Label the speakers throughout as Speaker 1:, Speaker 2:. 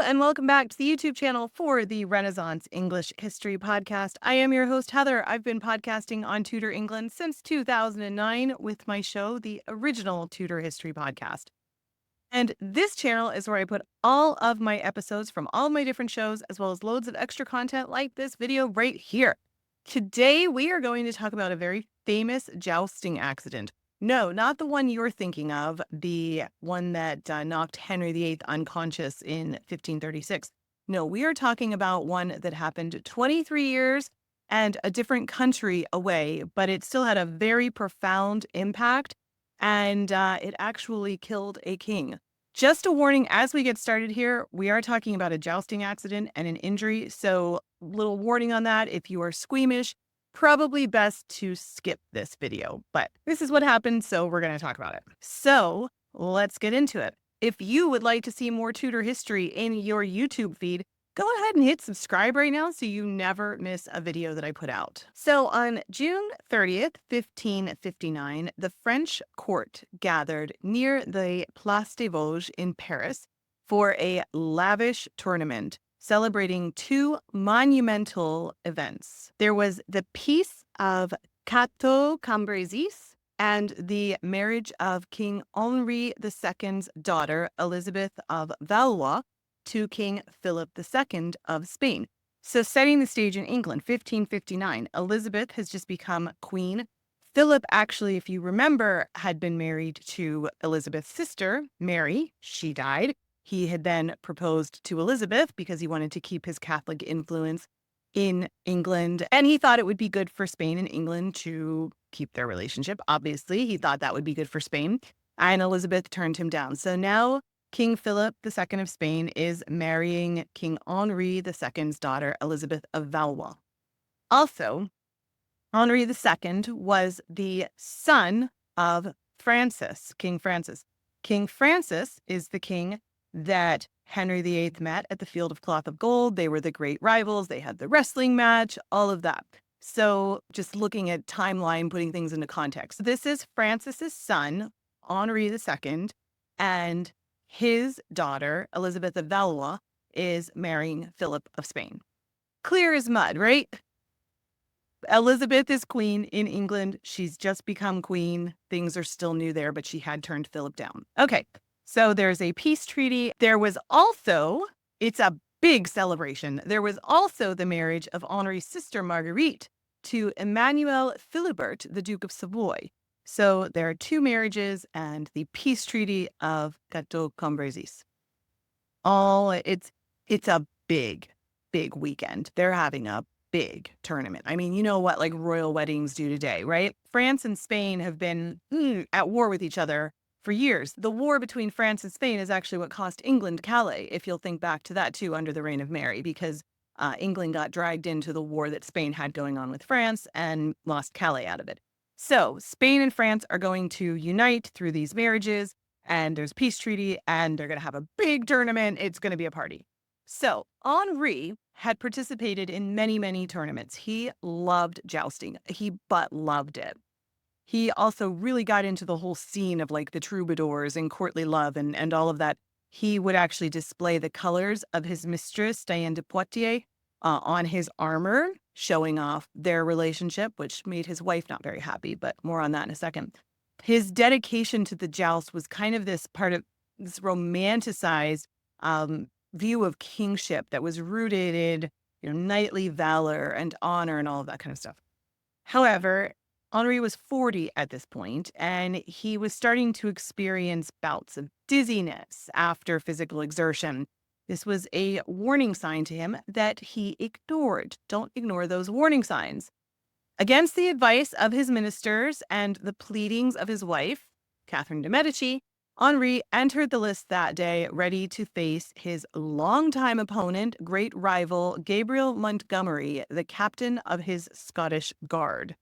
Speaker 1: and welcome back to the YouTube channel for the Renaissance English History Podcast. I am your host, Heather. I've been podcasting on Tudor England since 2009 with my show, the original Tudor History Podcast. And this channel is where I put all of my episodes from all of my different shows, as well as loads of extra content like this video right here. Today, we are going to talk about a very famous jousting accident. No, not the one you're thinking of, the one that knocked Henry VIII unconscious in 1536. No, we are talking about one that happened 23 years and a different country away, but it still had a very profound impact, and it actually killed a king. Just a warning, as we get started here, we are talking about a jousting accident and an injury, so little warning on that. If you are squeamish, probably best to skip this video, but this is what happened, so we're going to talk about it. So let's get into it. If you would like to see more Tudor history in your YouTube feed, go ahead and hit subscribe right now so you never miss a video that I put out. So on June 30th, 1559, the French court gathered near the Place des Vosges in Paris for a lavish tournament celebrating two monumental events. There was the Peace of Cateau-Cambrésis and the marriage of King Henri II's daughter, Elizabeth of Valois, to King Philip II of Spain. So setting the stage in England, 1559, Elizabeth has just become queen. Philip, actually, if you remember, had been married to Elizabeth's sister, Mary. She died. He had then proposed to Elizabeth because he wanted to keep his Catholic influence in England. And he thought it would be good for Spain and England to keep their relationship. Obviously, he thought that would be good for Spain. And Elizabeth turned him down. So now King Philip II of Spain is marrying King Henri II's daughter, Elizabeth of Valois. Also, Henri II was the son of Francis, King Francis. King Francis is the king that Henry VIII met at the Field of Cloth of Gold. They were the great rivals. They had the wrestling match, all of that. So just looking at timeline, putting things into context. This is Francis's son, Henri II, and his daughter, Elizabeth of Valois, is marrying Philip of Spain. Clear as mud, right? Elizabeth is queen in England. She's just become queen. Things are still new there, but she had turned Philip down. Okay. So there's a peace treaty. There was also, it's a big celebration. There was also the marriage of Henri's sister Marguerite to Emmanuel Philibert, the Duke of Savoy. So there are two marriages and the peace treaty of Cateau-Cambrésis. It's a big weekend. They're having a big tournament. I mean, you know what like royal weddings do today, right? France and Spain have been at war with each other for years. The war between France and Spain is actually what cost England Calais, if you'll think back to that too, under the reign of Mary, because England got dragged into the war that Spain had going on with France and lost Calais out of it. So Spain and France are going to unite through these marriages, and there's a peace treaty, and they're going to have a big tournament. It's going to be a party. So Henri had participated in many, many tournaments. He loved jousting. He loved it. He also really got into the whole scene of like the troubadours and courtly love and all of that. He would actually display the colors of his mistress, Diane de Poitiers, on his armor, showing off their relationship, which made his wife not very happy, but more on that in a second. His dedication to the joust was kind of this part of this romanticized view of kingship that was rooted in knightly valor and honor and all of that kind of stuff. However, Henri was 40 at this point, and he was starting to experience bouts of dizziness after physical exertion. This was a warning sign to him that he ignored. Don't ignore those warning signs. Against the advice of his ministers and the pleadings of his wife, Catherine de Medici, Henri entered the lists that day ready to face his longtime opponent, great rival Gabriel Montgomery, the captain of his Scottish Guard.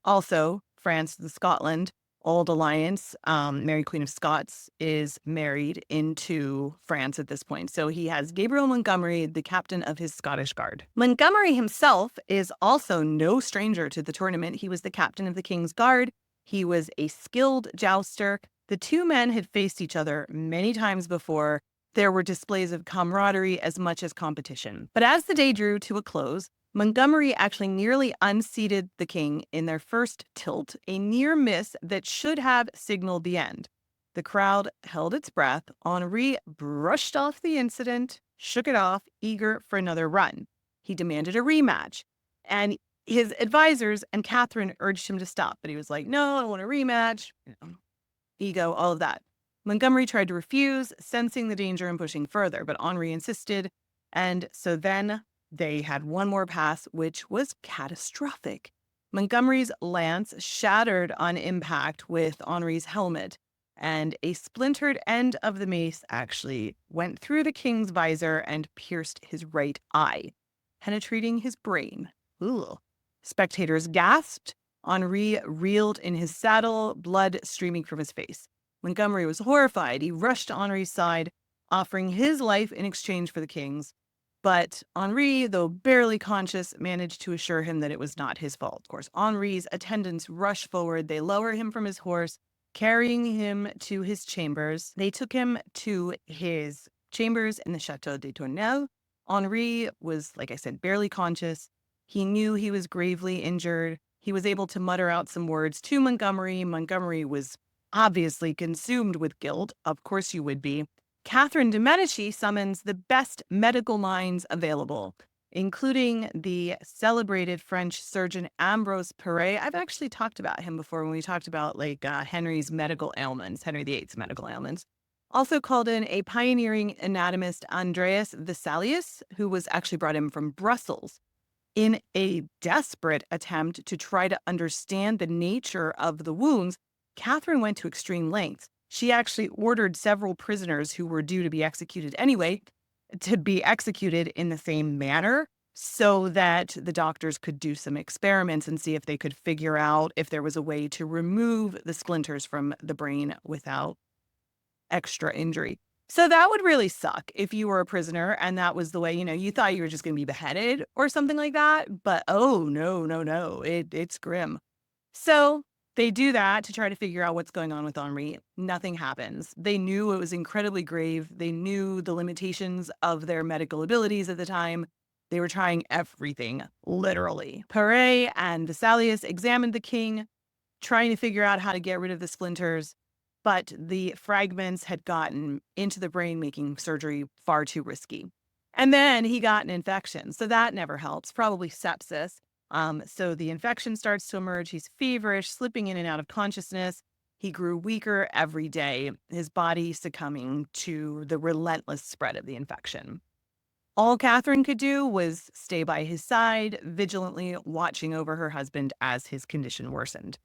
Speaker 1: Also, France and Scotland, old alliance, Mary Queen of Scots is married into France at this point. So he has Gabriel Montgomery, the captain of his Scottish Guard. Montgomery himself is also no stranger to the tournament. He was the captain of the King's Guard. He was a skilled jouster. The two men had faced each other many times before. There were displays of camaraderie as much as competition. But as the day drew to a close, Montgomery actually nearly unseated the king in their first tilt, a near miss that should have signaled the end. The crowd held its breath. Henri brushed off the incident, shook it off, eager for another run. He demanded a rematch. And his advisors and Catherine urged him to stop, but he was like, no, I don't want a rematch. Ego, all of that. Montgomery tried to refuse, sensing the danger and pushing further, but Henri insisted. And so then they had one more pass, which was catastrophic. Montgomery's lance shattered on impact with Henri's helmet, and a splintered end of the mace actually went through the king's visor and pierced his right eye, penetrating his brain. Ooh. Spectators gasped. Henri reeled in his saddle, blood streaming from his face. Montgomery was horrified. He rushed to Henri's side, offering his life in exchange for the king's. But Henri, though barely conscious, managed to assure him that it was not his fault. Of course, Henri's attendants rush forward. They lower him from his horse, carrying him to his chambers. They took him to his chambers in the Chateau de Tournelle. Henri was, like I said, barely conscious. He knew he was gravely injured. He was able to mutter out some words to Montgomery. Montgomery was obviously consumed with guilt. Of course you would be. Catherine de Medici summons the best medical minds available, including the celebrated French surgeon Ambroise Paré. I've actually talked about him before when we talked about Henry's medical ailments, Henry VIII's medical ailments. Also called in a pioneering anatomist, Andreas Vesalius, who was actually brought in from Brussels in a desperate attempt to try to understand the nature of the wounds. Catherine went to extreme lengths. She actually ordered several prisoners who were due to be executed anyway to be executed in the same manner so that the doctors could do some experiments and see if they could figure out if there was a way to remove the splinters from the brain without extra injury. So that would really suck if you were a prisoner and that was the way, you thought you were just going to be beheaded or something like that. But oh, no, it's grim. So they do that to try to figure out what's going on with Henri. Nothing happens. They knew it was incredibly grave. They knew the limitations of their medical abilities at the time. They were trying everything, literally. Paré and Vesalius examined the king, trying to figure out how to get rid of the splinters, but the fragments had gotten into the brain, making surgery far too risky. And then he got an infection, so that never helps, probably sepsis. So the infection starts to emerge. He's feverish, slipping in and out of consciousness. He grew weaker every day, his body succumbing to the relentless spread of the infection. All Catherine could do was stay by his side, vigilantly watching over her husband as his condition worsened.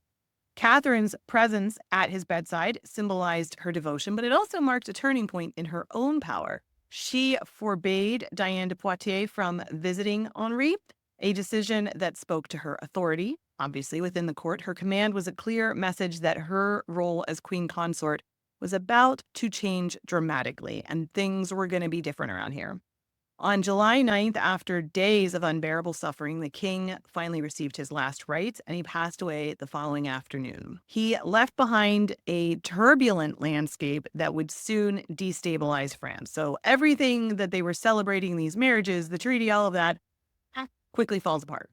Speaker 1: Catherine's presence at his bedside symbolized her devotion, but it also marked a turning point in her own power. She forbade Diane de Poitiers from visiting Henri, a decision that spoke to her authority. Obviously, within the court, her command was a clear message that her role as queen consort was about to change dramatically, and things were going to be different around here. On July 9th, after days of unbearable suffering, the king finally received his last rites, and he passed away the following afternoon. He left behind a turbulent landscape that would soon destabilize France. So everything that they were celebrating, these marriages, the treaty, all of that, quickly falls apart.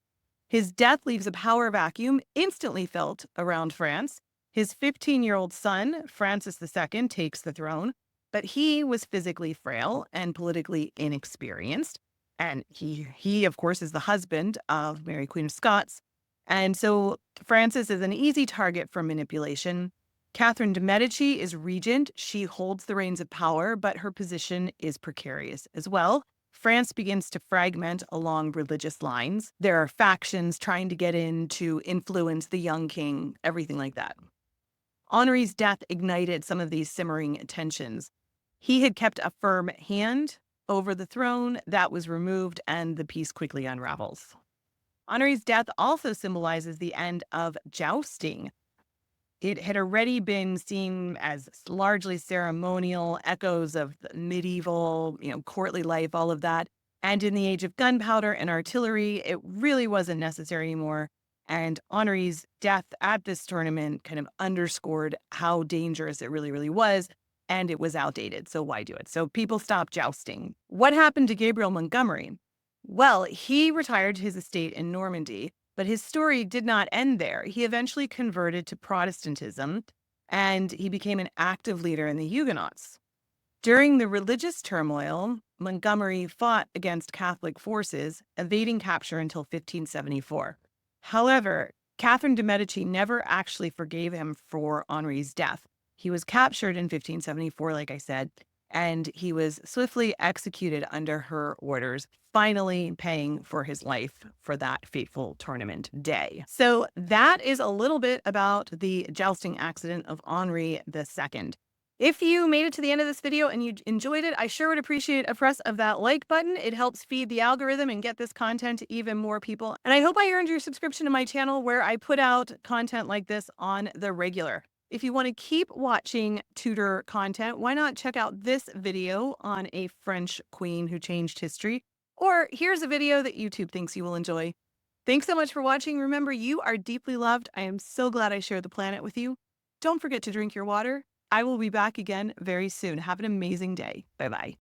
Speaker 1: His death leaves a power vacuum instantly felt around France. His 15-year-old son, Francis II, takes the throne. But he was physically frail and politically inexperienced. And he, of course, is the husband of Mary, Queen of Scots. And so Francis is an easy target for manipulation. Catherine de Medici is regent. She holds the reins of power, but her position is precarious as well. France begins to fragment along religious lines. There are factions trying to get in to influence the young king, everything like that. Henri's death ignited some of these simmering tensions. He had kept a firm hand over the throne. That was removed, and the peace quickly unravels. Henri's death also symbolizes the end of jousting. It had already been seen as largely ceremonial, echoes of the medieval, courtly life, all of that. And in the age of gunpowder and artillery, it really wasn't necessary anymore. And Henri's death at this tournament kind of underscored how dangerous it really, really was. and it was outdated. So why do it? So people stopped jousting. What happened to Gabriel Montgomery? Well, he retired to his estate in Normandy, but his story did not end there. He eventually converted to Protestantism and he became an active leader in the Huguenots. During the religious turmoil, Montgomery fought against Catholic forces, evading capture until 1574. However, Catherine de Medici never actually forgave him for Henri's death. He was captured in 1574, like I said, and he was swiftly executed under her orders, finally paying for his life for that fateful tournament day. So that is a little bit about the jousting accident of Henri II. If you made it to the end of this video and you enjoyed it, I sure would appreciate a press of that like button. It helps feed the algorithm and get this content to even more people. And I hope I earned your subscription to my channel where I put out content like this on the regular. If you want to keep watching Tudor content, why not check out this video on a French queen who changed history? Or here's a video that YouTube thinks you will enjoy. Thanks so much for watching. Remember, you are deeply loved. I am so glad I shared the planet with you. Don't forget to drink your water. I will be back again very soon. Have an amazing day. Bye-bye.